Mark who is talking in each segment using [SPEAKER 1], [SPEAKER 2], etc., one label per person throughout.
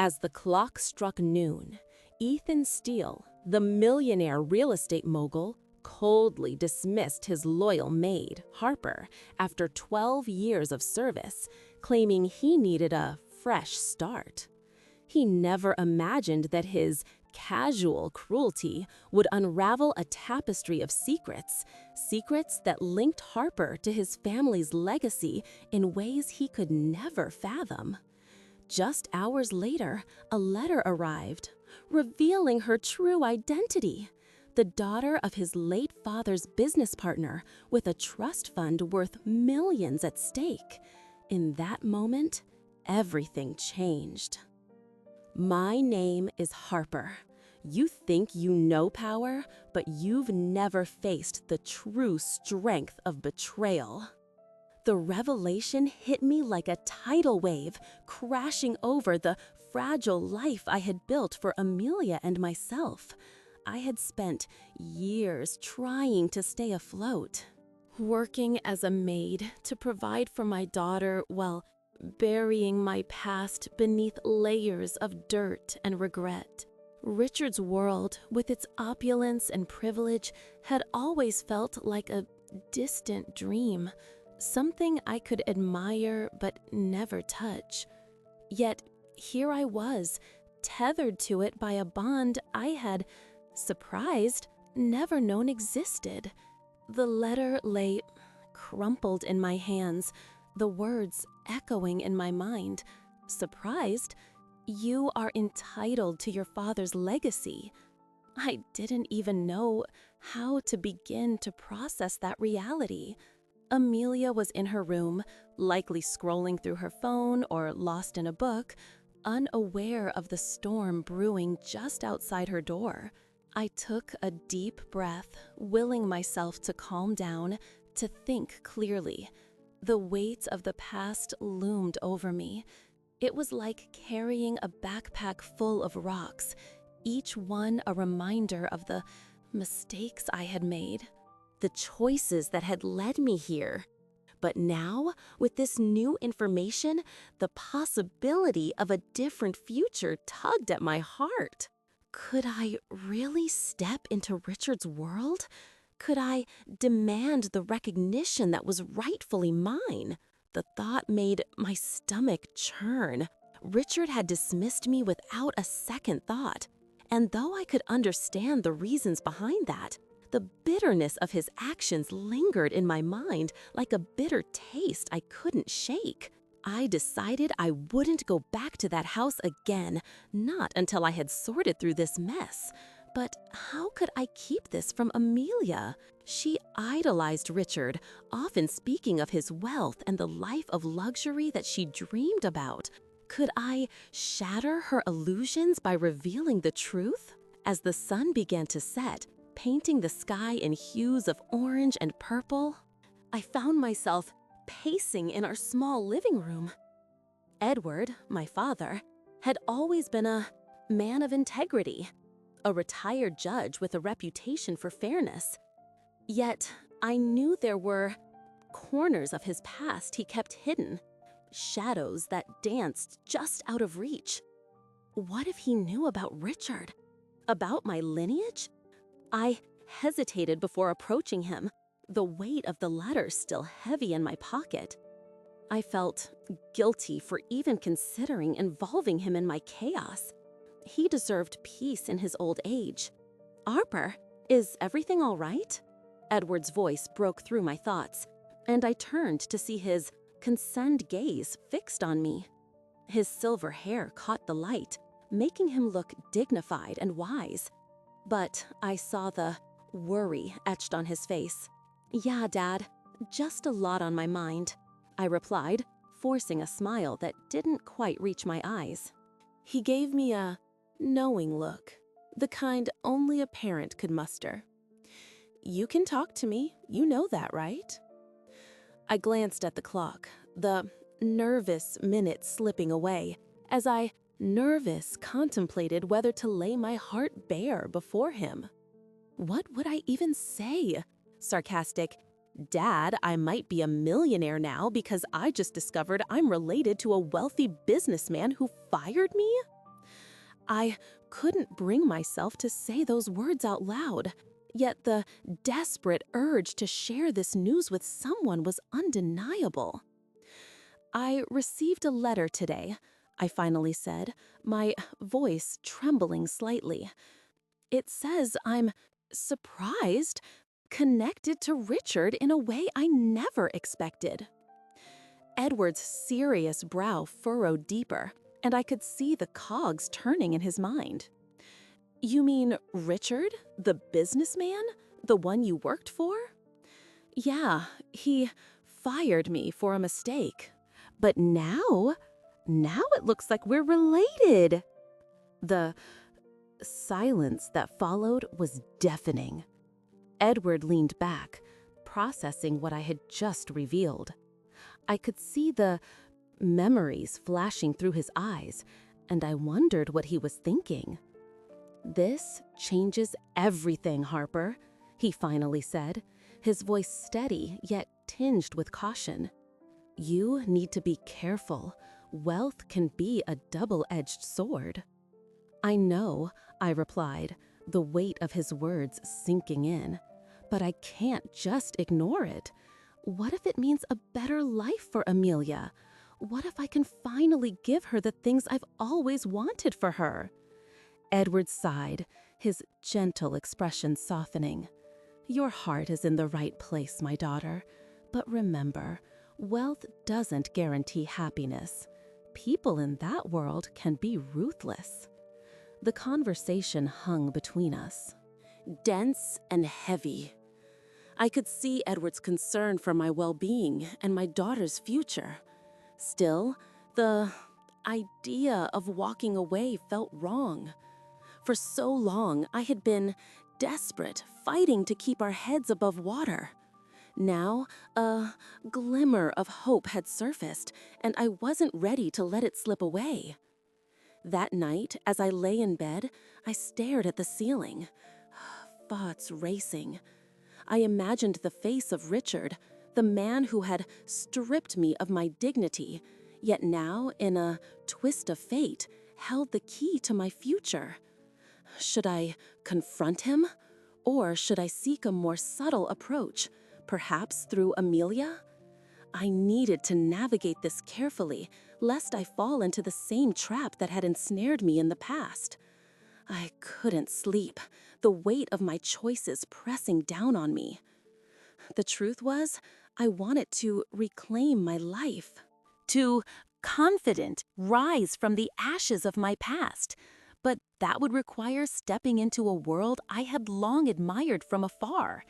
[SPEAKER 1] As the clock struck noon, Ethan Steele, the millionaire real estate mogul, coldly dismissed his loyal maid, Harper, after 12 years of service, claiming he needed a fresh start. He never imagined that his casual cruelty would unravel a tapestry of secrets that linked Harper to his family's legacy in ways he could never fathom. Just hours later, a letter arrived, revealing her true identity. The daughter of his late father's business partner, with a trust fund worth millions at stake. In that moment, everything changed. My name is Harper. You think you know power, but you've never faced the true strength of betrayal. The revelation hit me like a tidal wave, crashing over the fragile life I had built for Amelia and myself. I had spent years trying to stay afloat, working as a maid to provide for my daughter while burying my past beneath layers of dirt and regret. Richard's world, with its opulence and privilege, had always felt like a distant dream, something I could admire but never touch. Yet here I was, tethered to it by a bond I had, surprised, never known existed. The letter lay crumpled in my hands, the words echoing in my mind. Surprised, you are entitled to your father's legacy. I didn't even know how to begin to process that reality. Amelia was in her room, likely scrolling through her phone or lost in a book, unaware of the storm brewing just outside her door. I took a deep breath, willing myself to calm down, to think clearly. The weight of the past loomed over me. It was like carrying a backpack full of rocks, each one a reminder of the mistakes I had made, the choices that had led me here. But now, with this new information, the possibility of a different future tugged at my heart. Could I really step into Richard's world? Could I demand the recognition that was rightfully mine? The thought made my stomach churn. Richard had dismissed me without a second thought. And though I could understand the reasons behind that, the bitterness of his actions lingered in my mind like a bitter taste I couldn't shake. I decided I wouldn't go back to that house again, not until I had sorted through this mess. But how could I keep this from Amelia? She idolized Richard, often speaking of his wealth and the life of luxury that she dreamed about. Could I shatter her illusions by revealing the truth? As the sun began to set, painting the sky in hues of orange and purple, I found myself pacing in our small living room. Edward, my father, had always been a man of integrity, a retired judge with a reputation for fairness. Yet, I knew there were corners of his past he kept hidden, shadows that danced just out of reach. What if he knew about Richard? About my lineage? I hesitated before approaching him, the weight of the letter still heavy in my pocket. I felt guilty for even considering involving him in my chaos. He deserved peace in his old age. Harper, is everything all right? Edward's voice broke through my thoughts, and I turned to see his concerned gaze fixed on me. His silver hair caught the light, making him look dignified and wise. But I saw the worry etched on his face. Yeah, Dad, just a lot on my mind, I replied, forcing a smile that didn't quite reach my eyes. He gave me a knowing look, the kind only a parent could muster. You can talk to me, you know that, right? I glanced at the clock, the nervous minutes slipping away, as I nervous contemplated whether to lay my heart bare before him. What would I even say? Sarcastic, Dad, I might be a millionaire now because I just discovered I'm related to a wealthy businessman who fired me? I couldn't bring myself to say those words out loud, yet the desperate urge to share this news with someone was undeniable. "I received a letter today," I finally said, my voice trembling slightly. "It says I'm surprised, connected to Richard in a way I never expected." Edward's serious brow furrowed deeper, and I could see the cogs turning in his mind. "You mean Richard, the businessman? The one you worked for?" "Yeah, he fired me for a mistake. But now it looks like we're related." The silence that followed was deafening. Edward leaned back, processing what I had just revealed. I could see the memories flashing through his eyes, and I wondered what he was thinking. "This changes everything, Harper," he finally said, his voice steady yet tinged with caution. "You need to be careful. Wealth can be a double-edged sword." "I know," I replied, the weight of his words sinking in. "But I can't just ignore it. What if it means a better life for Amelia? What if I can finally give her the things I've always wanted for her?" Edward sighed, his gentle expression softening. "Your heart is in the right place, my daughter. But remember, wealth doesn't guarantee happiness. People in that world can be ruthless." The conversation hung between us, dense and heavy. I could see Edward's concern for my well-being and my daughter's future. Still, the idea of walking away felt wrong. For so long, I had been desperate, fighting to keep our heads above water. Now, a glimmer of hope had surfaced, and I wasn't ready to let it slip away. That night, as I lay in bed, I stared at the ceiling, thoughts racing. I imagined the face of Richard, the man who had stripped me of my dignity, yet now, in a twist of fate, held the key to my future. Should I confront him? Or should I seek a more subtle approach, perhaps through Amelia? I needed to navigate this carefully, lest I fall into the same trap that had ensnared me in the past. I couldn't sleep, the weight of my choices pressing down on me. The truth was, I wanted to reclaim my life, to confident rise from the ashes of my past. But that would require stepping into a world I had long admired from afar.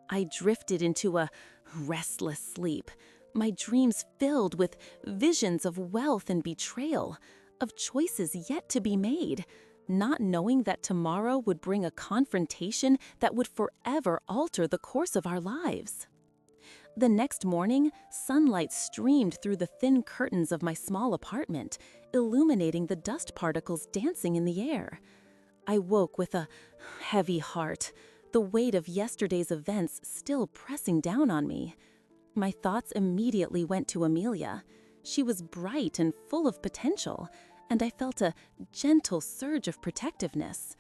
[SPEAKER 1] I drifted into a restless sleep, my dreams filled with visions of wealth and betrayal, of choices yet to be made, not knowing that tomorrow would bring a confrontation that would forever alter the course of our lives. The next morning, sunlight streamed through the thin curtains of my small apartment, illuminating the dust particles dancing in the air. I woke with a heavy heart, the weight of yesterday's events still pressing down on me. My thoughts immediately went to Amelia. She was bright and full of potential, and I felt a gentle surge of protectiveness.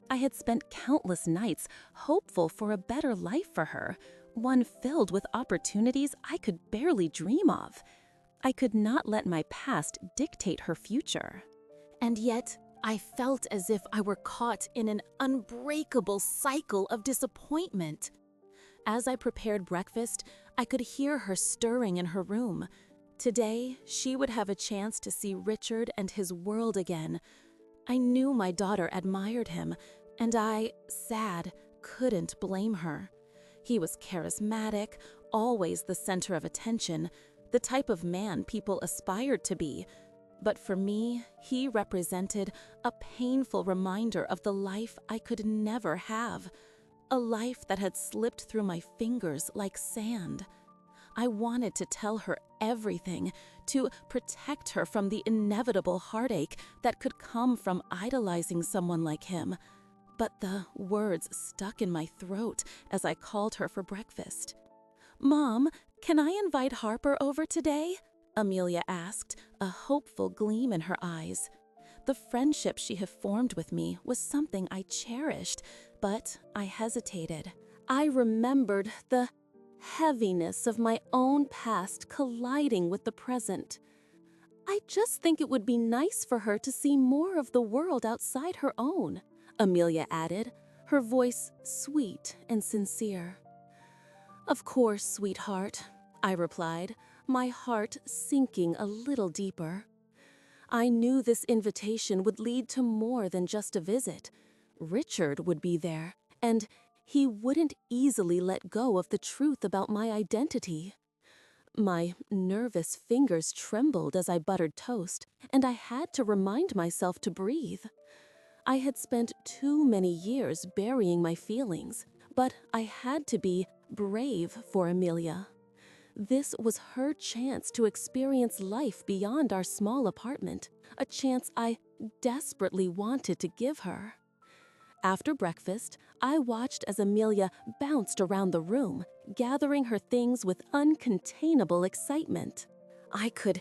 [SPEAKER 1] I had spent countless nights hopeful for a better life for her, one filled with opportunities I could barely dream of. I could not let my past dictate her future. And yet, I felt as if I were caught in an unbreakable cycle of disappointment. As I prepared breakfast, I could hear her stirring in her room. Today, she would have a chance to see Richard and his world again. I knew my daughter admired him, and I, sad, couldn't blame her. He was charismatic, always the center of attention, the type of man people aspired to be. But for me, he represented a painful reminder of the life I could never have, a life that had slipped through my fingers like sand. I wanted to tell her everything, to protect her from the inevitable heartache that could come from idolizing someone like him. But the words stuck in my throat as I called her for breakfast. "Mom, can I invite Harper over today?" Amelia asked, a hopeful gleam in her eyes.
[SPEAKER 2] The friendship she had formed with me was something I cherished, but I hesitated. I remembered the heaviness of my own past colliding with the present. I just think it would be nice for her to see more of the world outside her own, Amelia added, her voice sweet and sincere. Of course, sweetheart, I replied, my heart sinking a little deeper. I knew this invitation would lead to more than just a visit. Richard would be there, and he wouldn't easily let go of the truth about my identity. My nervous fingers trembled as I buttered toast, and I had to remind myself to breathe. I had spent too many years burying my feelings, but I had to be brave for Amelia. This was her chance to experience life beyond our small apartment, a chance I desperately wanted to give her. After breakfast, I watched as Amelia bounced around the room, gathering her things with uncontainable excitement. I could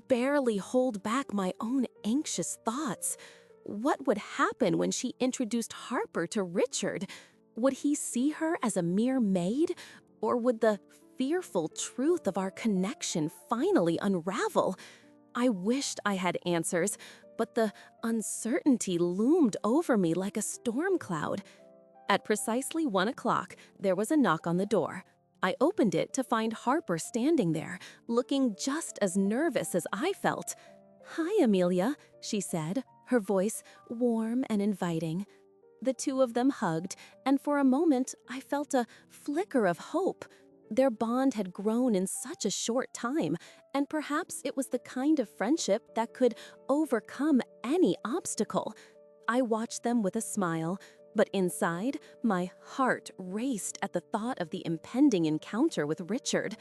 [SPEAKER 2] barely hold back my own anxious thoughts. What would happen when she introduced Harper to Richard? Would he see her as a mere maid, or would the fearful truth of our connection finally unravel? I wished I had answers, but the uncertainty loomed over me like a storm cloud. At precisely 1 o'clock, there was a knock on the door. I opened it to find Harper standing there, looking just as nervous as I felt. "Hi, Amelia," she said, her voice warm and inviting. The two of them hugged, and for a moment I felt a flicker of hope. Their bond had grown in such a short time, and perhaps it was the kind of friendship that could overcome any obstacle. I watched them with a smile, but inside, my heart raced at the thought of the impending encounter with Richard.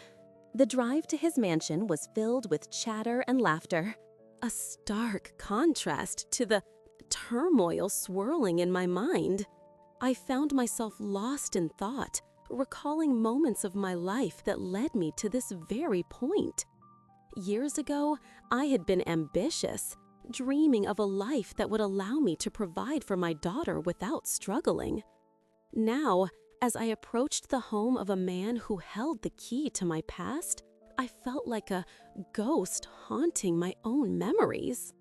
[SPEAKER 2] The drive to his mansion was filled with chatter and laughter, a stark contrast to the turmoil swirling in my mind. I found myself lost in thought, recalling moments of my life that led me to this very point. Years ago, I had been ambitious, dreaming of a life that would allow me to provide for my daughter without struggling. Now, as I approached the home of a man who held the key to my past, I felt like a ghost haunting my own memories.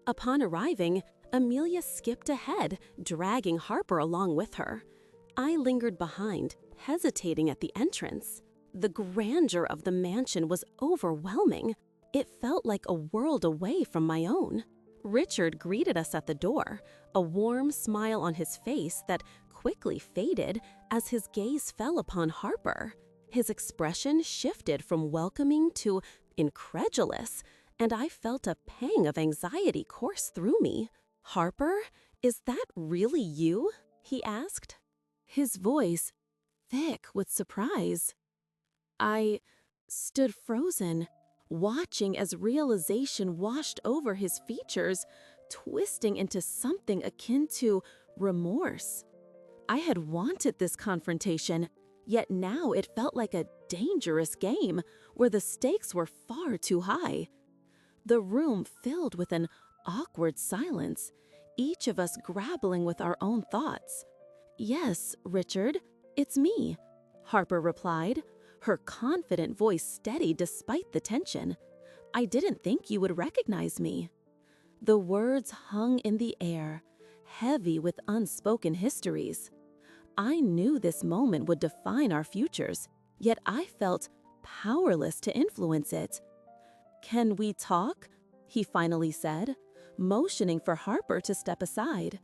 [SPEAKER 2] Upon arriving, Amelia skipped ahead, dragging Harper along with her. I lingered behind, hesitating at the entrance. The grandeur of the mansion was overwhelming. It felt like a world away from my own. Richard greeted us at the door, a warm smile on his face that quickly faded as his gaze fell upon Harper. His expression shifted from welcoming to incredulous, and I felt a pang of anxiety course through me. "Harper, is that really you?" he asked, his voice thick with surprise. I stood frozen, watching as realization washed over his features, twisting into something akin to remorse. I had wanted this confrontation, yet now it felt like a dangerous game where the stakes were far too high. The room filled with an awkward silence, each of us grappling with our own thoughts. "Yes, Richard, it's me," Harper replied, her confident voice steady despite the tension. "I didn't think you would recognize me." The words hung in the air, heavy with unspoken histories. I knew this moment would define our futures, yet I felt powerless to influence it. "Can we talk?" he finally said, motioning for Harper to step aside.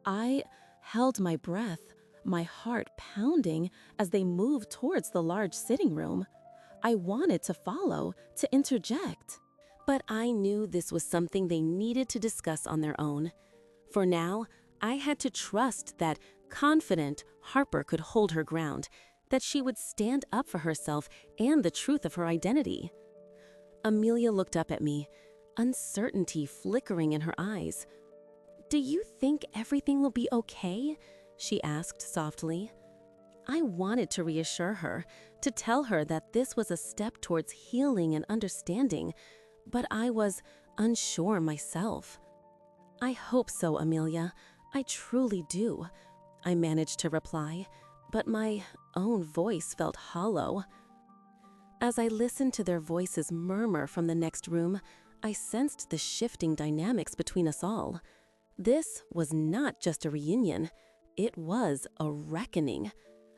[SPEAKER 2] I held my breath, my heart pounding as they moved towards the large sitting room. I wanted to follow, to interject, but I knew this was something they needed to discuss on their own. For now, I had to trust that confident Harper could hold her ground, that she would stand up for herself and the truth of her identity. Amelia looked up at me, uncertainty flickering in her eyes. "Do you think everything will be okay?" she asked softly. I wanted to reassure her, to tell her that this was a step towards healing and understanding, but I was unsure myself. I hope so, Amelia. I truly do, I managed to reply, but my own voice felt hollow. As I listened to their voices murmur from the next room, I sensed the shifting dynamics between us all. This was not just a reunion, it was a reckoning.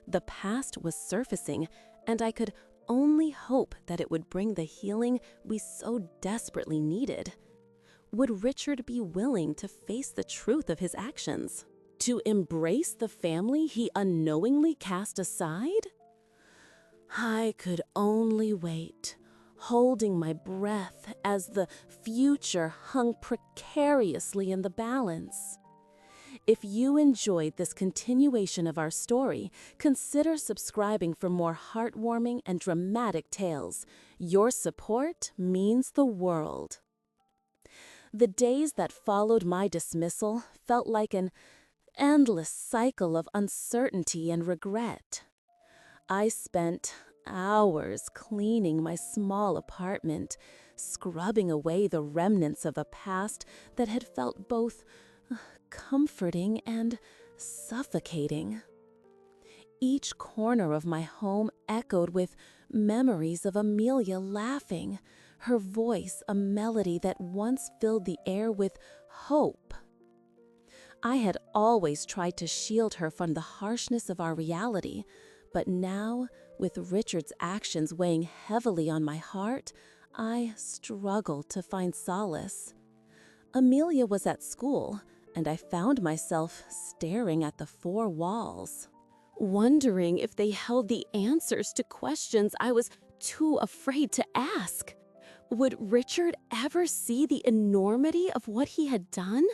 [SPEAKER 2] The past was surfacing, and I could only hope that it would bring the healing we so desperately needed. Would Richard be willing to face the truth of his actions? To embrace the family he unknowingly cast aside? I could only wait, holding my breath as the future hung precariously in the balance. If you enjoyed this continuation of our story, consider subscribing for more heartwarming and dramatic tales. Your support means the world. The days that followed my dismissal felt like an endless cycle of uncertainty and regret. I spent hours cleaning my small apartment, scrubbing away the remnants of a past that had felt both comforting and suffocating. Each corner of my home echoed with memories of Amelia laughing, her voice a melody that once filled the air with hope. I had always tried to shield her from the harshness of our reality, but now, with Richard's actions weighing heavily on my heart, I struggled to find solace. Amelia was at school, and I found myself staring at the four walls, wondering if they held the answers to questions I was too afraid to ask. Would Richard ever see the enormity of what he had done?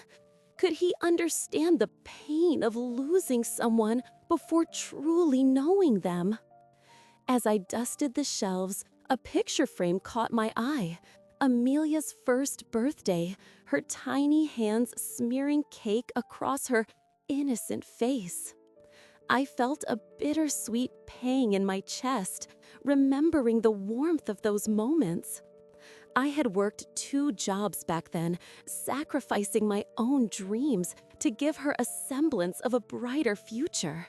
[SPEAKER 2] Could he understand the pain of losing someone before truly knowing them? As I dusted the shelves, a picture frame caught my eye. Amelia's first birthday, her tiny hands smearing cake across her innocent face. I felt a bittersweet pang in my chest, remembering the warmth of those moments. I had worked 2 jobs back then, sacrificing my own dreams to give her a semblance of a brighter future.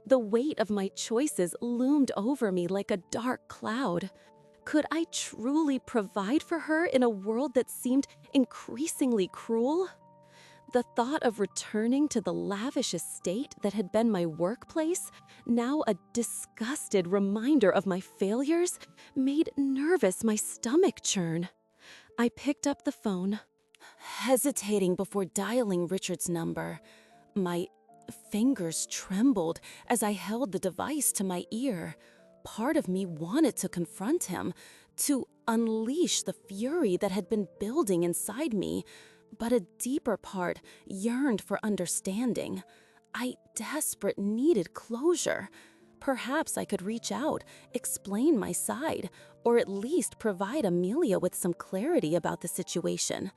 [SPEAKER 2] The weight of my choices loomed over me like a dark cloud. Could I truly provide for her in a world that seemed increasingly cruel? The thought of returning to the lavish estate that had been my workplace, now a disgusted reminder of my failures, made nervous my stomach churn. I picked up the phone, hesitating before dialing Richard's number. My fingers trembled as I held the device to my ear. Part of me wanted to confront him, to unleash the fury that had been building inside me, but a deeper part yearned for understanding. I desperately needed closure. Perhaps I could reach out, explain my side, or at least provide Amelia with some clarity about the situation.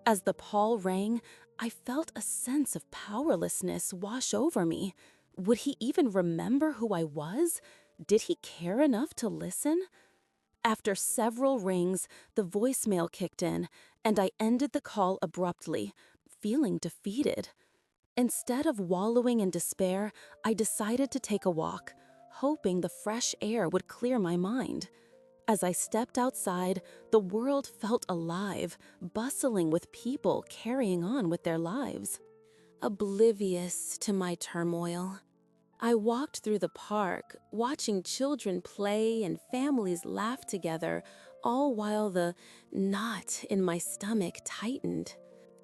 [SPEAKER 2] As the call rang, I felt a sense of powerlessness wash over me. Would he even remember who I was? Did he care enough to listen? After several rings, the voicemail kicked in, and I ended the call abruptly, feeling defeated. Instead of wallowing in despair, I decided to take a walk, hoping the fresh air would clear my mind. As I stepped outside, the world felt alive, bustling with people carrying on with their lives. Oblivious to my turmoil, I walked through the park, watching children play and families laugh together, all while the knot in my stomach tightened.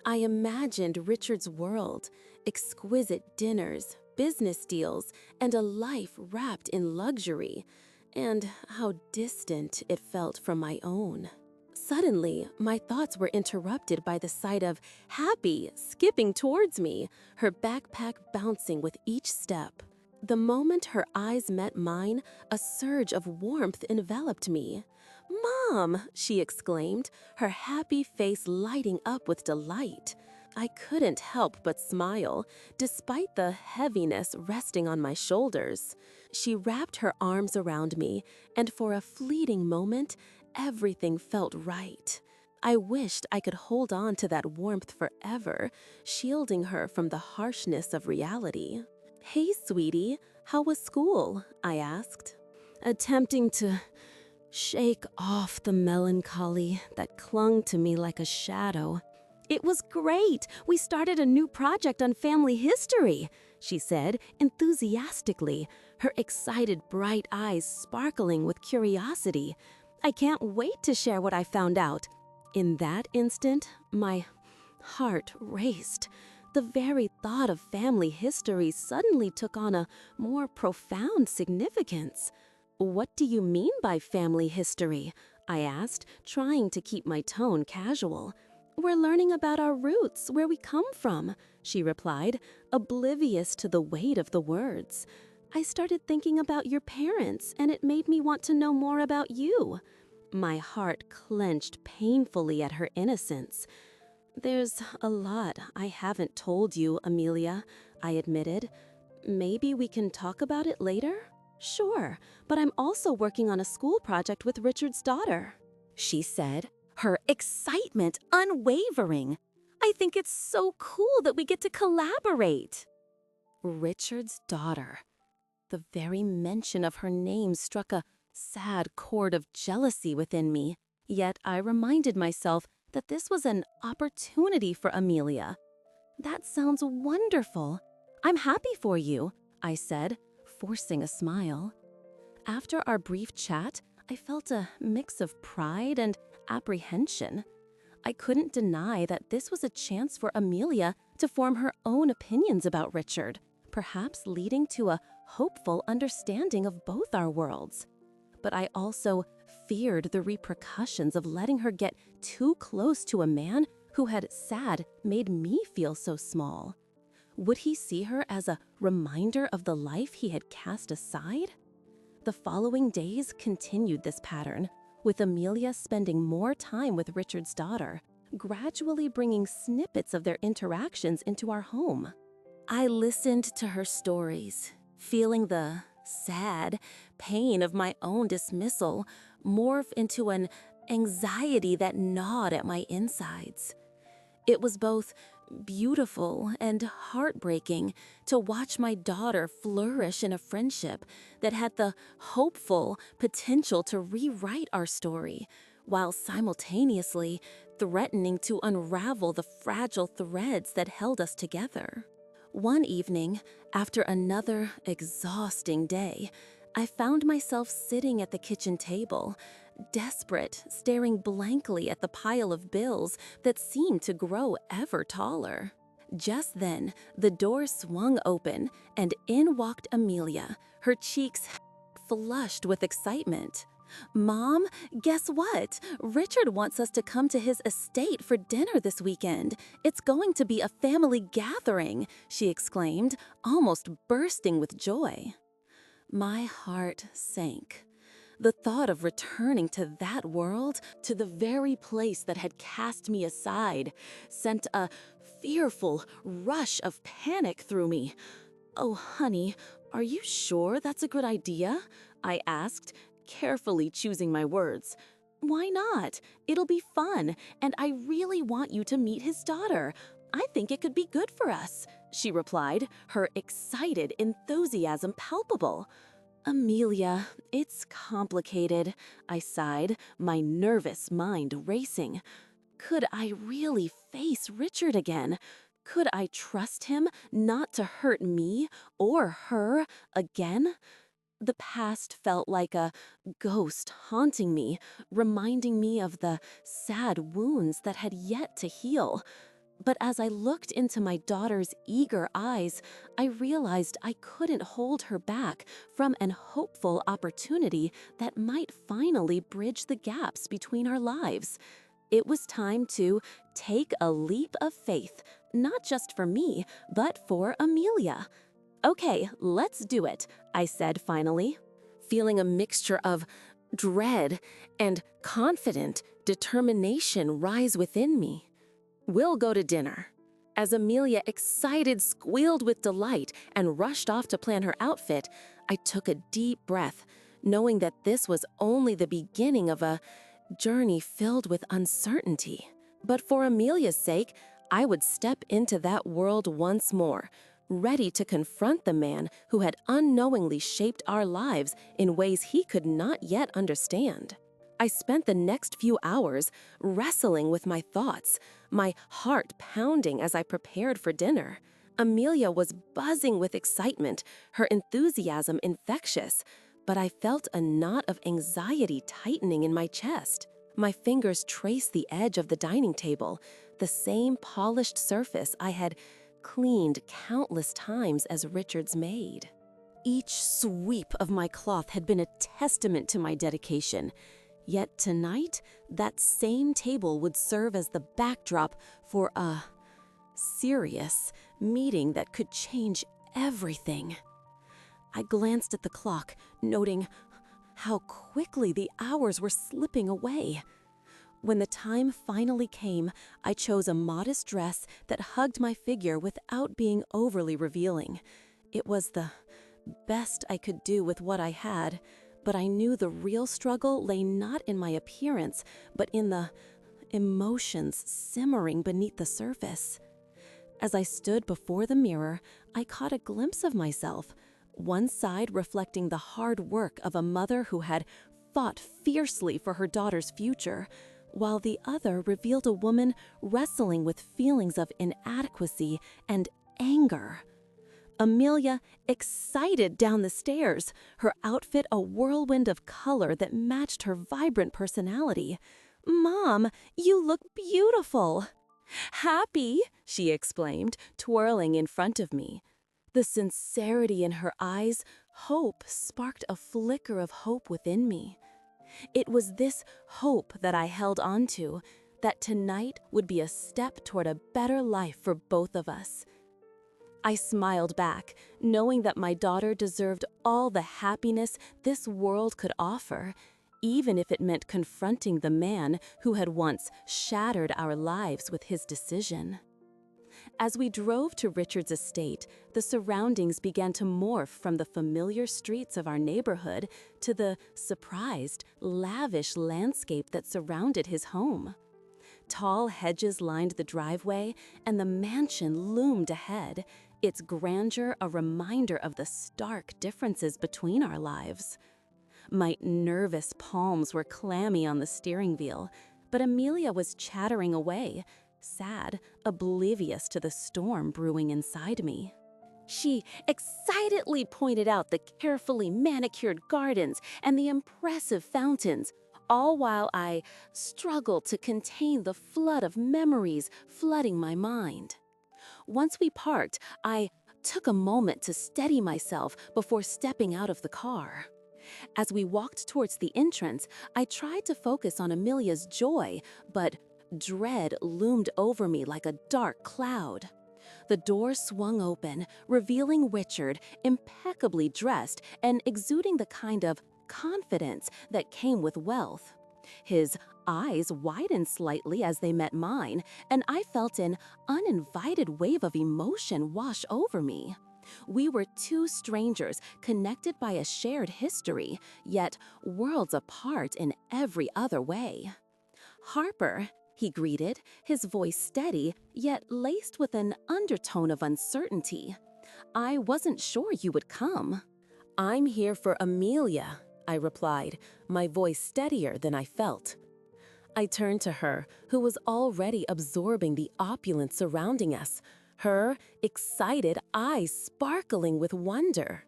[SPEAKER 2] I imagined Richard's world, exquisite dinners, business deals, and a life wrapped in luxury, and how distant it felt from my own. Suddenly, my thoughts were interrupted by the sight of Happy skipping towards me, her backpack bouncing with each step. The moment her eyes met mine, a surge of warmth enveloped me. "Mom!" she exclaimed, her happy face lighting up with delight. I couldn't help but smile, despite the heaviness resting on my shoulders. She wrapped her arms around me, and for a fleeting moment, everything felt right. I wished I could hold on to that warmth forever, shielding her from the harshness of reality. "Hey, sweetie, how was school?" I asked, attempting to shake off the melancholy that clung to me like a shadow. "It was great. We started a new project on family history," she said enthusiastically, her excited bright eyes sparkling with curiosity. "I can't wait to share what I found out." In that instant, my heart raced. The very thought of family history suddenly took on a more profound significance. "What do you mean by family history?" I asked, trying to keep my tone casual. "We're learning about our roots, where we come from," she replied, oblivious to the weight of the words. "I started thinking about your parents, and it made me want to know more about you." My heart clenched painfully at her innocence. "There's a lot I haven't told you, Amelia," I admitted. "Maybe we can talk about it later?" "Sure, but I'm also working on a school project with Richard's daughter," she said, her excitement unwavering. "I think it's so cool that we get to collaborate." Richard's daughter. The very mention of her name struck a sad chord of jealousy within me. Yet I reminded myself that this was an opportunity for Amelia. "That sounds wonderful. I'm happy for you," I said, forcing a smile. After our brief chat, I felt a mix of pride and apprehension. I couldn't deny that this was a chance for Amelia to form her own opinions about Richard, perhaps leading to a hopeful understanding of both our worlds. But I also feared the repercussions of letting her get too close to a man who had made me feel so small. Would he see her as a reminder of the life he had cast aside? The following days continued this pattern, with Amelia spending more time with Richard's daughter, gradually bringing snippets of their interactions into our home. I listened to her stories, feeling the sad pain of my own dismissal morph into an anxiety that gnawed at my insides. It was both beautiful and heartbreaking to watch my daughter flourish in a friendship that had the hopeful potential to rewrite our story, while simultaneously threatening to unravel the fragile threads that held us together. One evening, after another exhausting day, I found myself sitting at the kitchen table, desperate, staring blankly at the pile of bills that seemed to grow ever taller. Just then, the door swung open, and in walked Amelia, her cheeks flushed with excitement. "Mom, guess what? Richard wants us to come to his estate for dinner this weekend. It's going to be a family gathering," she exclaimed, almost bursting with joy. My heart sank. The thought of returning to that world, to the very place that had cast me aside, sent a fearful rush of panic through me. "Oh, honey, are you sure that's a good idea?" I asked, carefully choosing my words. "Why not? It'll be fun, and I really want you to meet his daughter. I think it could be good for us," she replied, her excited enthusiasm palpable. "Amelia, it's complicated," I sighed, my nervous mind racing. Could I really face Richard again? Could I trust him not to hurt me or her again? The past felt like a ghost haunting me, reminding me of the sad wounds that had yet to heal. But as I looked into my daughter's eager eyes, I realized I couldn't hold her back from an hopeful opportunity that might finally bridge the gaps between our lives. It was time to take a leap of faith, not just for me, but for Amelia. "Okay, let's do it," I said finally, feeling a mixture of dread and confident determination rise within me. "We'll go to dinner." As Amelia, excited, squealed with delight and rushed off to plan her outfit, I took a deep breath, knowing that this was only the beginning of a journey filled with uncertainty. But for Amelia's sake, I would step into that world once more, ready to confront the man who had unknowingly shaped our lives in ways he could not yet understand. I spent the next few hours wrestling with my thoughts, my heart pounding as I prepared for dinner. Amelia was buzzing with excitement, her enthusiasm infectious, but I felt a knot of anxiety tightening in my chest. My fingers traced the edge of the dining table, the same polished surface I had cleaned countless times as Richard's maid. Each sweep of my cloth had been a testament to my dedication. Yet tonight, that same table would serve as the backdrop for a serious meeting that could change everything. I glanced at the clock, noting how quickly the hours were slipping away. When the time finally came, I chose a modest dress that hugged my figure without being overly revealing. It was the best I could do with what I had, but I knew the real struggle lay not in my appearance, but in the emotions simmering beneath the surface. As I stood before the mirror, I caught a glimpse of myself, one side reflecting the hard work of a mother who had fought fiercely for her daughter's future, while the other revealed a woman wrestling with feelings of inadequacy and anger. Amelia excited down the stairs, her outfit a whirlwind of color that matched her vibrant personality. "Mom, you look beautiful!" "Happy!" she exclaimed, twirling in front of me. The sincerity in her eyes, hope sparked a flicker of hope within me. It was this hope that I held on to, that tonight would be a step toward a better life for both of us. I smiled back, knowing that my daughter deserved all the happiness this world could offer, even if it meant confronting the man who had once shattered our lives with his decision. As we drove to Richard's estate, the surroundings began to morph from the familiar streets of our neighborhood to the surprised, lavish landscape that surrounded his home. Tall hedges lined the driveway, and the mansion loomed ahead, its grandeur a reminder of the stark differences between our lives. My nervous palms were clammy on the steering wheel, but Amelia was chattering away, sad, oblivious to the storm brewing inside me. She excitedly pointed out the carefully manicured gardens and the impressive fountains, all while I struggled to contain the flood of memories flooding my mind. Once we parked, I took a moment to steady myself before stepping out of the car. As we walked towards the entrance, I tried to focus on Amelia's joy, but dread loomed over me like a dark cloud. The door swung open, revealing Richard, impeccably dressed and exuding the kind of confidence that came with wealth. His eyes widened slightly as they met mine, and I felt an uninvited wave of emotion wash over me. We were two strangers connected by a shared history, yet worlds apart in every other way. "Harper," he greeted, his voice steady, yet laced with an undertone of uncertainty. "I wasn't sure you would come." "I'm here for Amelia," I replied, my voice steadier than I felt. I turned to her, who was already absorbing the opulence surrounding us, her excited eyes sparkling with wonder.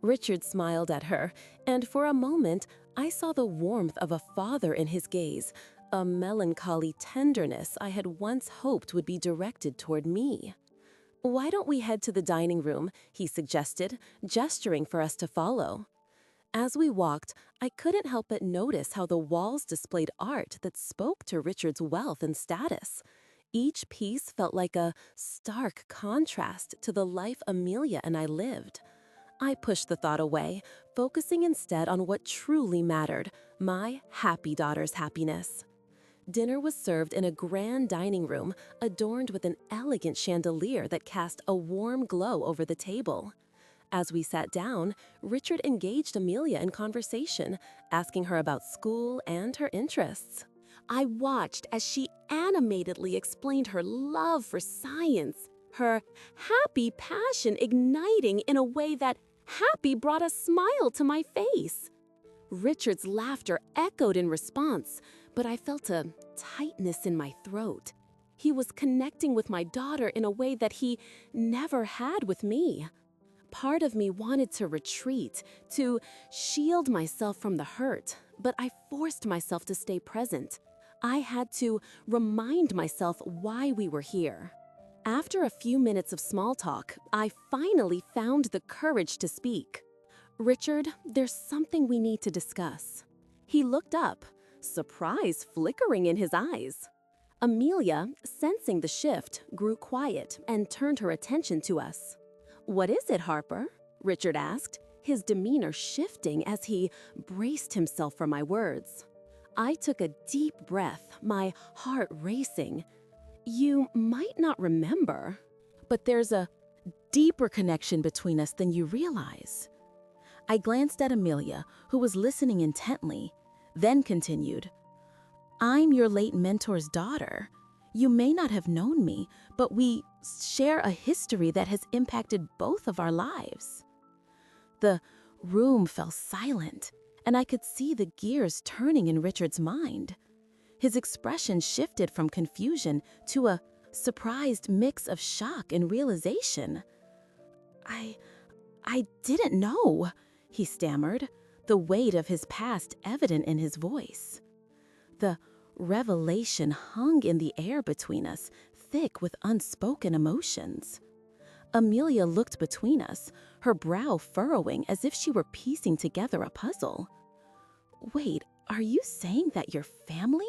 [SPEAKER 2] Richard smiled at her, and for a moment I saw the warmth of a father in his gaze, a melancholy tenderness I had once hoped would be directed toward me. "Why don't we head to the dining room?" he suggested, gesturing for us to follow. As we walked, I couldn't help but notice how the walls displayed art that spoke to Richard's wealth and status. Each piece felt like a stark contrast to the life Amelia and I lived. I pushed the thought away, focusing instead on what truly mattered, my happy daughter's happiness. Dinner was served in a grand dining room, adorned with an elegant chandelier that cast a warm glow over the table. As we sat down, Richard engaged Amelia in conversation, asking her about school and her interests. I watched as she animatedly explained her love for science, her happy passion igniting in a way that happy brought a smile to my face. Richard's laughter echoed in response, but I felt a tightness in my throat. He was connecting with my daughter in a way that he never had with me. Part of me wanted to retreat, to shield myself from the hurt, but I forced myself to stay present. I had to remind myself why we were here. After a few minutes of small talk, I finally found the courage to speak. Richard, there's something we need to discuss. He looked up, surprise flickering in his eyes. Amelia, sensing the shift, grew quiet and turned her attention to us. "What is it, Harper?" Richard asked, his demeanor shifting as he braced himself for my words. I took a deep breath, my heart racing. "You might not remember, but there's a deeper connection between us than you realize." I glanced at Amelia, who was listening intently, then continued, "I'm your late mentor's daughter. You may not have known me, but we share a history that has impacted both of our lives." The room fell silent, and I could see the gears turning in Richard's mind. His expression shifted from confusion to a surprised mix of shock and realization. I didn't know," he stammered, the weight of his past evident in his voice. The revelation hung in the air between us, thick with unspoken emotions. Amelia looked between us, her brow furrowing as if she were piecing together a puzzle. "Wait, are you saying that you're family?"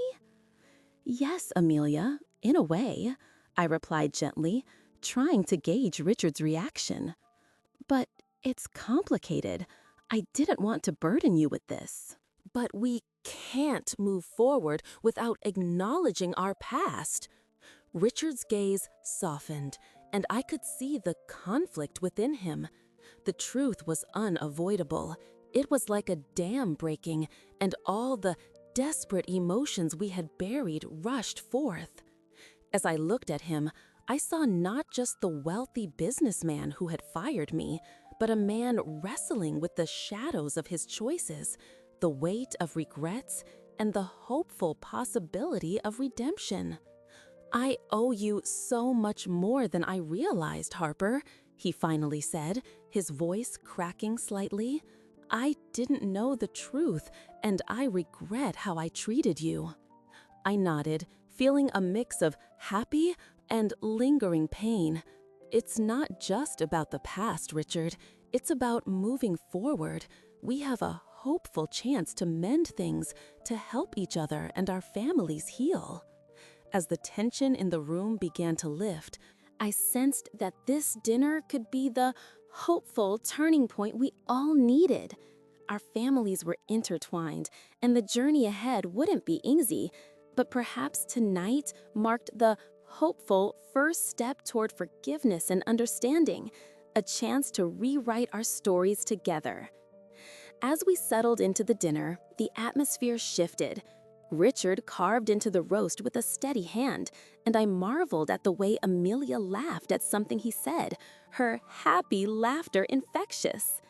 [SPEAKER 2] "Yes, Amelia, in a way," I replied gently, trying to gauge Richard's reaction. "But it's complicated. I didn't want to burden you with this." "But we can't move forward without acknowledging our past." Richard's gaze softened, and I could see the conflict within him. The truth was unavoidable. It was like a dam breaking, and all the desperate emotions we had buried rushed forth. As I looked at him, I saw not just the wealthy businessman who had fired me, but a man wrestling with the shadows of his choices, the weight of regrets, and the hopeful possibility of redemption. "I owe you so much more than I realized, Harper," he finally said, his voice cracking slightly. "I didn't know the truth, and I regret how I treated you." I nodded, feeling a mix of happy and lingering pain. "It's not just about the past, Richard. It's about moving forward. We have a hopeful chance to mend things, to help each other and our families heal." As the tension in the room began to lift, I sensed that this dinner could be the hopeful turning point we all needed. Our families were intertwined, and the journey ahead wouldn't be easy, but perhaps tonight marked the hopeful first step toward forgiveness and understanding, a chance to rewrite our stories together. As we settled into the dinner, the atmosphere shifted. Richard carved into the roast with a steady hand, and I marveled at the way Amelia laughed at something he said, her happy laughter infectious.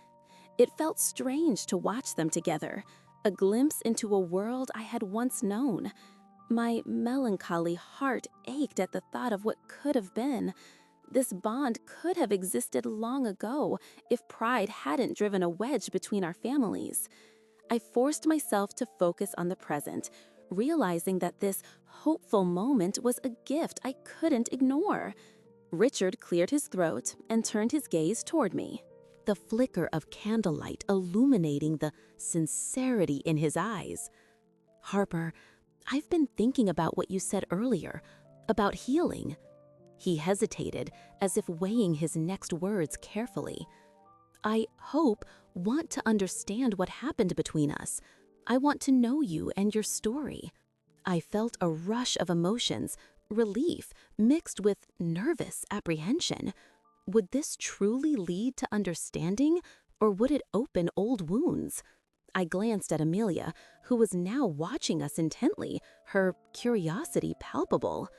[SPEAKER 2] It felt strange to watch them together, a glimpse into a world I had once known. My melancholy heart ached at the thought of what could have been. This bond could have existed long ago if pride hadn't driven a wedge between our families. I forced myself to focus on the present, realizing that this hopeful moment was a gift I couldn't ignore. Richard cleared his throat and turned his gaze toward me, the flicker of candlelight illuminating the sincerity in his eyes. "Harper, I've been thinking about what you said earlier, about healing." He hesitated, as if weighing his next words carefully. "I want to understand what happened between us. I want to know you and your story." I felt a rush of emotions, relief mixed with nervous apprehension. Would this truly lead to understanding, or would it open old wounds? I glanced at Amelia, who was now watching us intently, her curiosity palpable.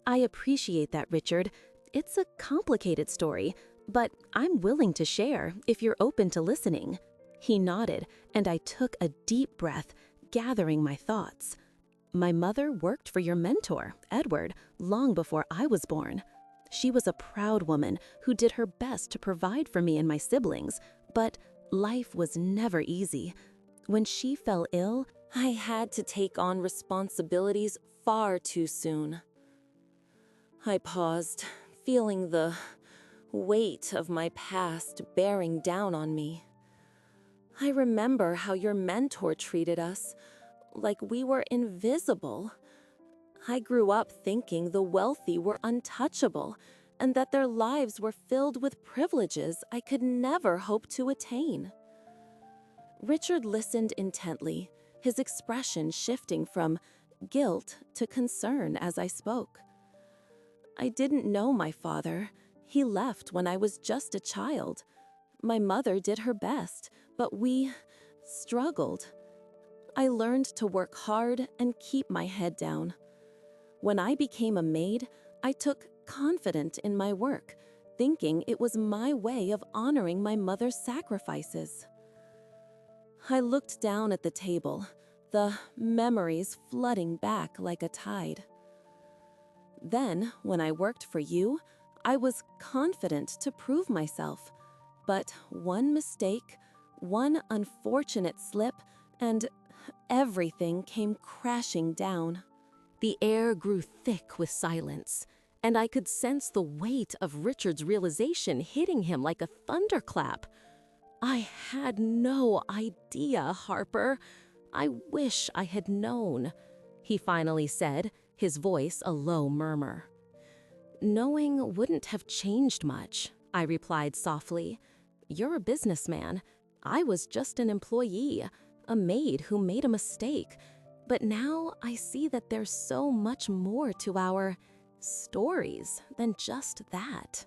[SPEAKER 2] I appreciate that, Richard. It's a complicated story, but I'm willing to share if you're open to listening. He nodded, and I took a deep breath, gathering my thoughts. My mother worked for your mentor, Edward, long before I was born. She was a proud woman who did her best to provide for me and my siblings, but life was never easy. When she fell ill, I had to take on responsibilities far too soon. I paused, feeling the weight of my past bearing down on me. I remember how your mentor treated us, like we were invisible. I grew up thinking the wealthy were untouchable and that their lives were filled with privileges I could never hope to attain. Richard listened intently, his expression shifting from guilt to concern as I spoke. I didn't know my father. He left when I was just a child. My mother did her best, but we struggled. I learned to work hard and keep my head down. When I became a maid, I took confidence in my work, thinking it was my way of honoring my mother's sacrifices. I looked down at the table, the memories flooding back like a tide. Then, when I worked for you, I was confident to prove myself. But one mistake, one unfortunate slip, and everything came crashing down. The air grew thick with silence, and I could sense the weight of Richard's realization hitting him like a thunderclap. I had no idea, Harper. I wish I had known, he finally said, his voice a low murmur. Knowing wouldn't have changed much, I replied softly. You're a businessman. I was just an employee, a maid who made a mistake. But now I see that there's so much more to our stories than just that.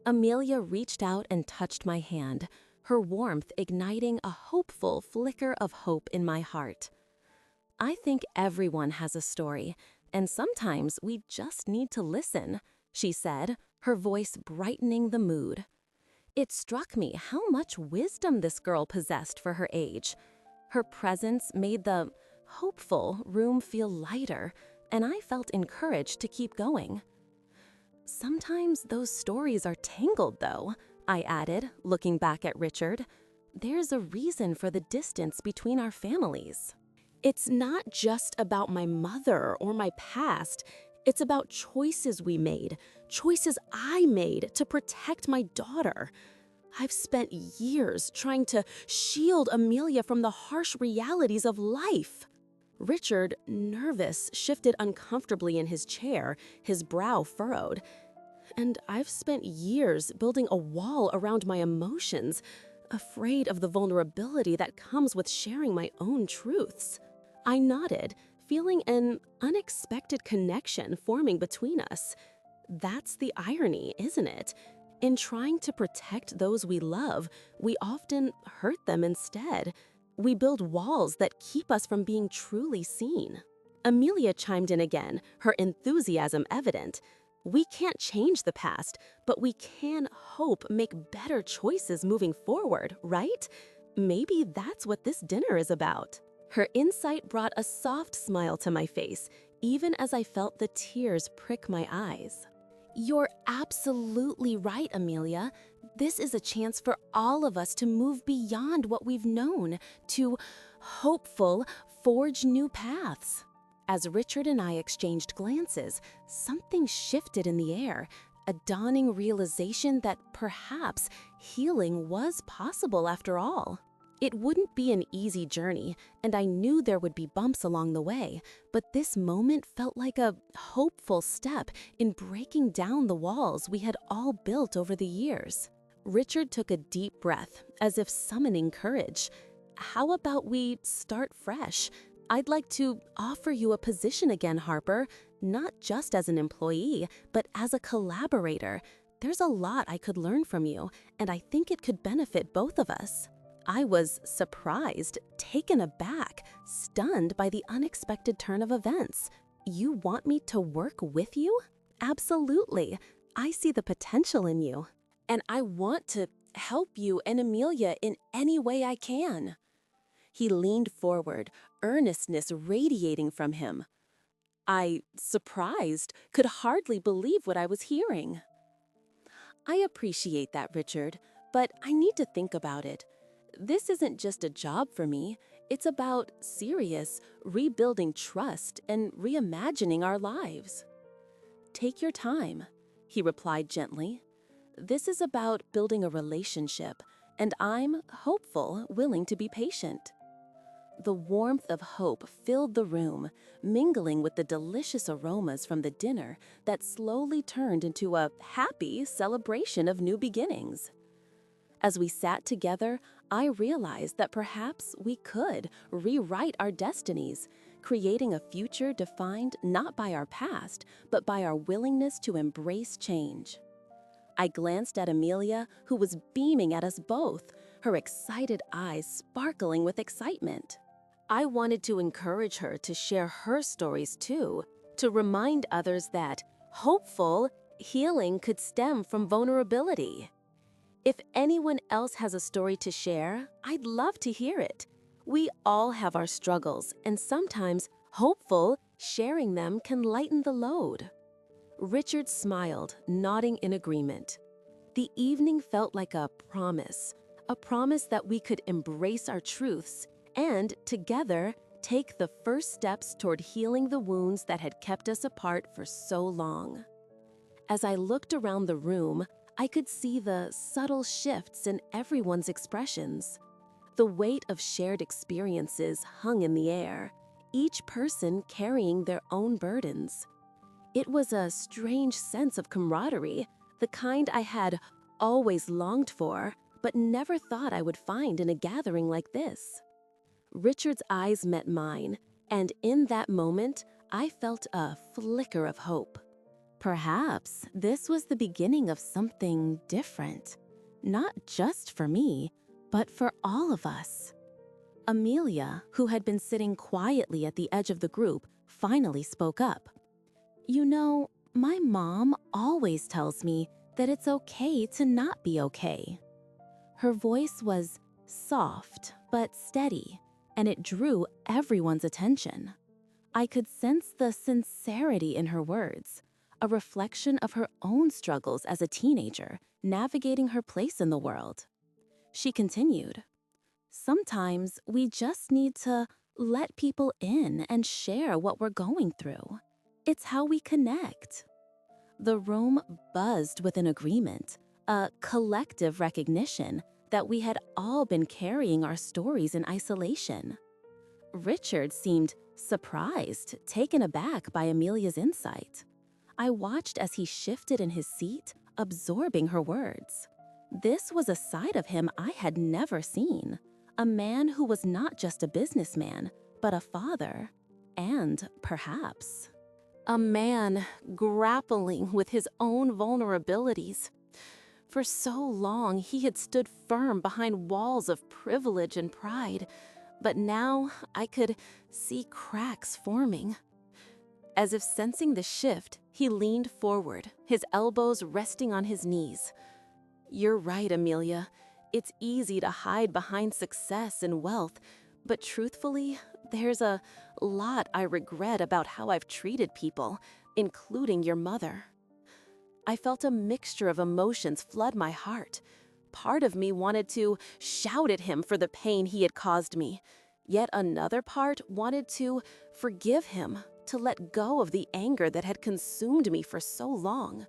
[SPEAKER 2] Amelia reached out and touched my hand, her warmth igniting a hopeful flicker of hope in my heart. I think everyone has a story, and sometimes we just need to listen, she said, her voice brightening the mood. It struck me how much wisdom this girl possessed for her age. Her presence made the hopeful room feel lighter, and I felt encouraged to keep going. Sometimes those stories are tangled, though, I added, looking back at Richard. There's a reason for the distance between our families. It's not just about my mother or my past. It's about choices we made, choices I made to protect my daughter. I've spent years trying to shield Amelia from the harsh realities of life. Richard, nervous, shifted uncomfortably in his chair, his brow furrowed. And I've spent years building a wall around my emotions, afraid of the vulnerability that comes with sharing my own truths. I nodded, feeling an unexpected connection forming between us. That's the irony, isn't it? In trying to protect those we love, we often hurt them instead. We build walls that keep us from being truly seen. Amelia chimed in again, her enthusiasm evident. We can't change the past, but we can hope make better choices moving forward, right? Maybe that's what this dinner is about. Her insight brought a soft smile to my face, even as I felt the tears prick my eyes. You're absolutely right, Amelia. This is a chance for all of us to move beyond what we've known, to hopeful, forge new paths. As Richard and I exchanged glances, something shifted in the air, a dawning realization that perhaps healing was possible after all. It wouldn't be an easy journey, and I knew there would be bumps along the way, but this moment felt like a hopeful step in breaking down the walls we had all built over the years. Richard took a deep breath, as if summoning courage. How about we start fresh? I'd like to offer you a position again, Harper, not just as an employee, but as a collaborator. There's a lot I could learn from you, and I think it could benefit both of us. I was surprised, taken aback, stunned by the unexpected turn of events. You want me to work with you? Absolutely. I see the potential in you. And I want to help you and Amelia in any way I can. He leaned forward, earnestness radiating from him. I, surprised, could hardly believe what I was hearing. I appreciate that, Richard, but I need to think about it. This isn't just a job for me. It's about serious, rebuilding trust and reimagining our lives. Take your time, he replied gently. This is about building a relationship, and I'm hopeful, willing to be patient. The warmth of hope filled the room, mingling with the delicious aromas from the dinner that slowly turned into a happy celebration of new beginnings. As we sat together, I realized that perhaps we could rewrite our destinies, creating a future defined not by our past, but by our willingness to embrace change. I glanced at Amelia, who was beaming at us both, her excited eyes sparkling with excitement. I wanted to encourage her to share her stories too, to remind others that hopeful healing could stem from vulnerability. If anyone else has a story to share, I'd love to hear it. We all have our struggles, and sometimes hopeful sharing them can lighten the load. Richard smiled, nodding in agreement. The evening felt like a promise that we could embrace our truths and, together, take the first steps toward healing the wounds that had kept us apart for so long. As I looked around the room, I could see the subtle shifts in everyone's expressions. The weight of shared experiences hung in the air, each person carrying their own burdens. It was a strange sense of camaraderie, the kind I had always longed for, but never thought I would find in a gathering like this. Richard's eyes met mine, and in that moment, I felt a flicker of hope. Perhaps this was the beginning of something different, not just for me, but for all of us. Amelia, who had been sitting quietly at the edge of the group, finally spoke up. You know, my mom always tells me that it's okay to not be okay. Her voice was soft but steady, and it drew everyone's attention. I could sense the sincerity in her words, a reflection of her own struggles as a teenager, navigating her place in the world. She continued, "Sometimes we just need to let people in and share what we're going through. It's how we connect." The room buzzed with an agreement, a collective recognition that we had all been carrying our stories in isolation. Richard seemed surprised, taken aback by Amelia's insight. I watched as he shifted in his seat, absorbing her words. This was a side of him I had never seen, a man who was not just a businessman, but a father, and perhaps a man grappling with his own vulnerabilities. For so long, he had stood firm behind walls of privilege and pride, but now I could see cracks forming. As if sensing the shift, he leaned forward, his elbows resting on his knees. "You're right, Amelia. It's easy to hide behind success and wealth, but truthfully, there's a lot I regret about how I've treated people, including your mother." I felt a mixture of emotions flood my heart. Part of me wanted to shout at him for the pain he had caused me. Yet another part wanted to forgive him, to let go of the anger that had consumed me for so long.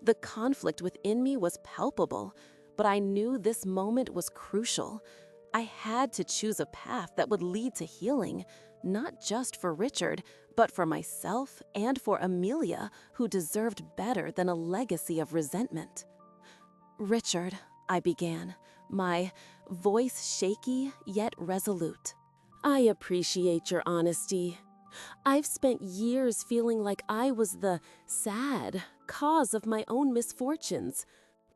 [SPEAKER 2] The conflict within me was palpable, but I knew this moment was crucial. I had to choose a path that would lead to healing, not just for Richard, but for myself and for Amelia, who deserved better than a legacy of resentment. "Richard," I began, my voice shaky yet resolute. "I appreciate your honesty. I've spent years feeling like I was the sad, cause of my own misfortunes.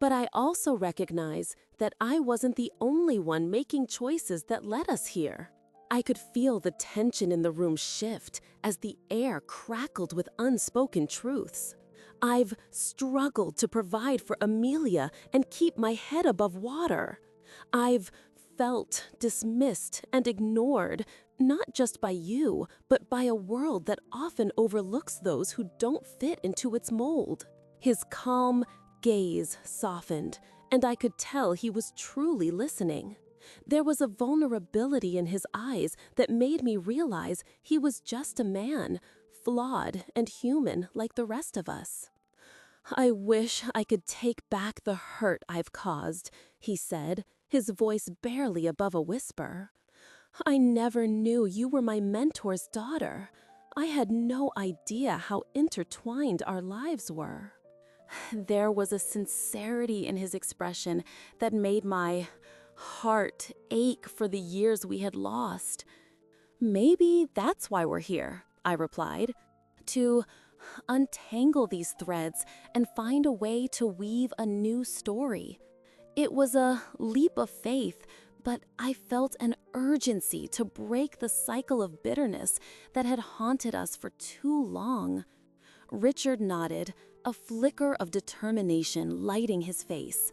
[SPEAKER 2] But I also recognize that I wasn't the only one making choices that led us here. I could feel the tension in the room shift as the air crackled with unspoken truths. I've struggled to provide for Amelia and keep my head above water. I've felt dismissed and ignored, not just by you, but by a world that often overlooks those who don't fit into its mold. His calm gaze softened, and I could tell he was truly listening. There was a vulnerability in his eyes that made me realize he was just a man, flawed and human like the rest of us. "I wish I could take back the hurt I've caused," he said, his voice barely above a whisper. "I never knew you were my mentor's daughter. I had no idea how intertwined our lives were." There was a sincerity in his expression that made my heart ache for the years we had lost. "Maybe that's why we're here," I replied, "to untangle these threads and find a way to weave a new story." It was a leap of faith, but I felt an urgency to break the cycle of bitterness that had haunted us for too long. Richard nodded, a flicker of determination lighting his face.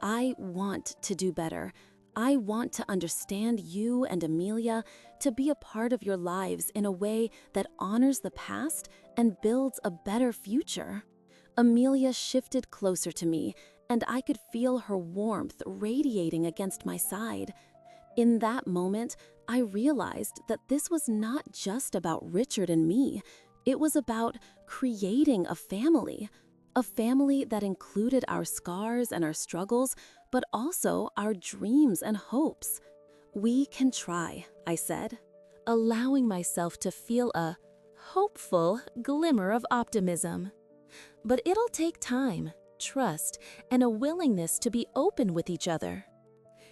[SPEAKER 2] "I want to do better. I want to understand you and Amelia, to be a part of your lives in a way that honors the past and builds a better future." Amelia shifted closer to me, and I could feel her warmth radiating against my side. In that moment, I realized that this was not just about Richard and me. It was about creating a family that included our scars and our struggles, but also our dreams and hopes. "We can try," I said, allowing myself to feel a hopeful glimmer of optimism. "But it'll take time, trust, and a willingness to be open with each other."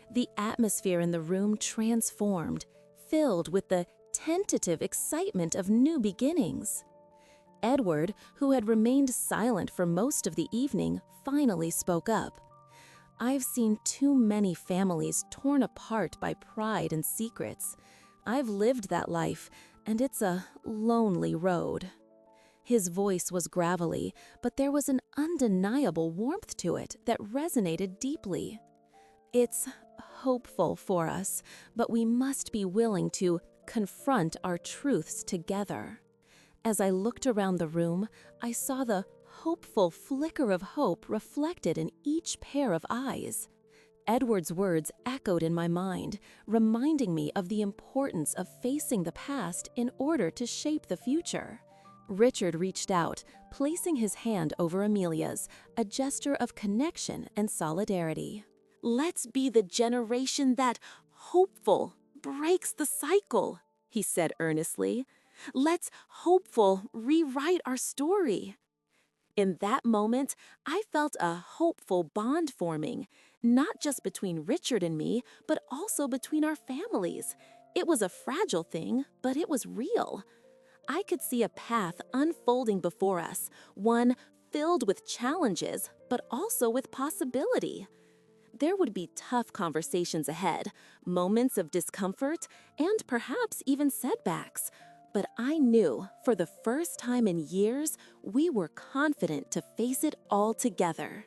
[SPEAKER 2] The atmosphere in the room transformed, filled with the tentative excitement of new beginnings. Edward, who had remained silent for most of the evening, finally spoke up. "I've seen too many families torn apart by pride and secrets. I've lived that life, and it's a lonely road." His voice was gravelly, but there was an undeniable warmth to it that resonated deeply. "It's hopeful for us, but we must be willing to confront our truths together." As I looked around the room, I saw the hopeful flicker of hope reflected in each pair of eyes. Edward's words echoed in my mind, reminding me of the importance of facing the past in order to shape the future. Richard reached out, placing his hand over Amelia's, a gesture of connection and solidarity. "Let's be the generation that, hopeful, breaks the cycle," he said earnestly. "Let's, hopeful, rewrite our story." In that moment, I felt a hopeful bond forming, not just between Richard and me, but also between our families. It was a fragile thing, but it was real. I could see a path unfolding before us, one filled with challenges, but also with possibility. There would be tough conversations ahead, moments of discomfort, and perhaps even setbacks. But I knew, for the first time in years, we were confident to face it all together.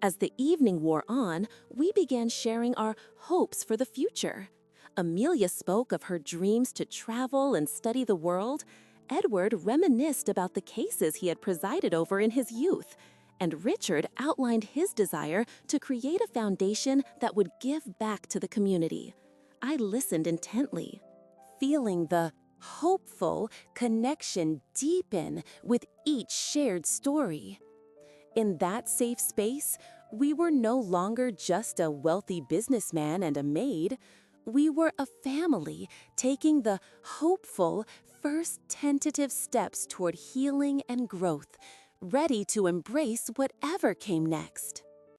[SPEAKER 2] As the evening wore on, we began sharing our hopes for the future. Amelia spoke of her dreams to travel and study the world. Edward reminisced about the cases he had presided over in his youth. And Richard outlined his desire to create a foundation that would give back to the community. I listened intently, feeling the hopeful connection deepen with each shared story. In that safe space, we were no longer just a wealthy businessman and a maid. We were a family taking the hopeful first tentative steps toward healing and growth, ready to embrace whatever came next.